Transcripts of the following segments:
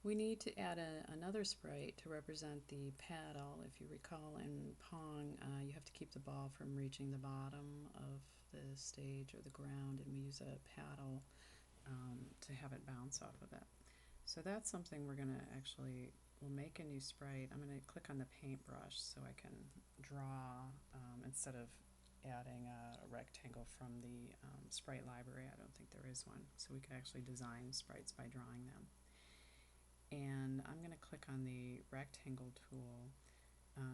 We need to add another sprite to represent the paddle. If you recall in Pong, you have to keep the ball from reaching the bottom of the stage or the ground, and we use a paddle to have it bounce off of it. So that's something we're going to actually, we'll make a new sprite. I'm going to click on the paintbrush so I can draw instead of adding a rectangle from the sprite library. I don't think there is one. So we can actually design sprites by drawing them. And I'm going to click on the rectangle tool.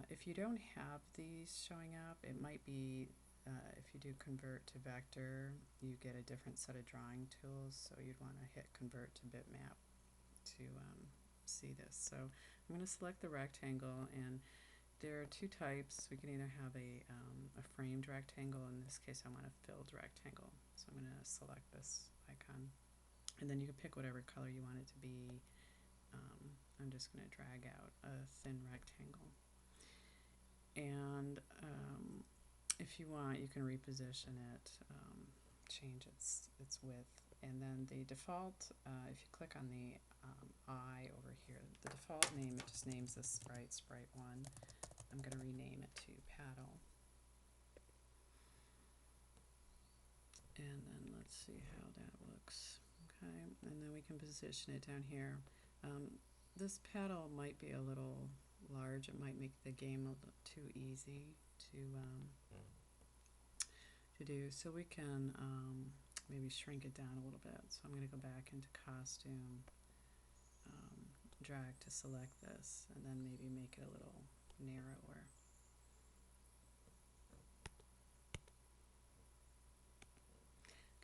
If you don't have these showing up, it might be if you do convert to vector, you get a different set of drawing tools, so you'd want to hit convert to bitmap to see this. So I'm going to select the rectangle, and there are two types. We can either have a framed rectangle. In this case, I want a filled rectangle. So I'm going to select this icon, and then you can pick whatever color you want it to be. I'm just going to drag out a thin rectangle. And if you want, you can reposition it, change its width. And then the default, if you click on the eye over here, the default name, it just names this sprite, sprite 1. I'm going to rename it to paddle. And then let's see how that looks. Okay, and then we can position it down here. This paddle might be a little large. It might make the game a little too easy to do. So we can maybe shrink it down a little bit. So I'm going to go back into costume, drag to select this, and then maybe make it a little narrower.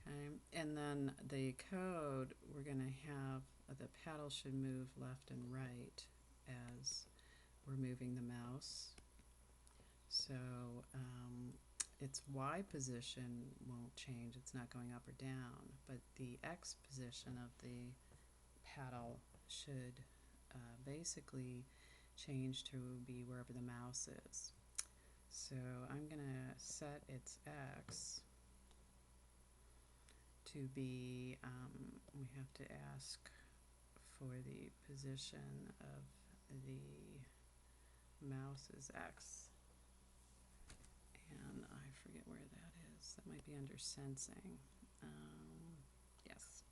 Okay, and then the code, we're going to have the paddle should move left and right as we're moving the mouse. So its Y position won't change, it's not going up or down, but the X position of the paddle should basically change to be wherever the mouse is. So I'm going to set its X to be, we have to ask for the position of the mouse's X. And I forget where that is. That might be under sensing. Yes.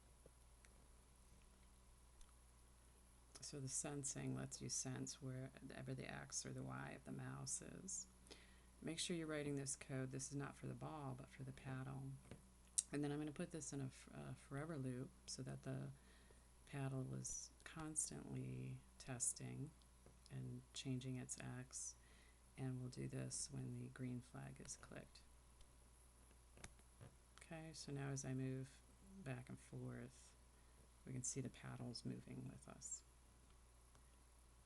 So the sensing lets you sense wherever the X or the Y of the mouse is. Make sure you're writing this code. This is not for the ball, but for the paddle. And then I'm going to put this in a forever loop so that the paddle is constantly testing and changing its X. And we'll do this when the green flag is clicked. Okay, so now as I move back and forth, we can see the paddles moving with us.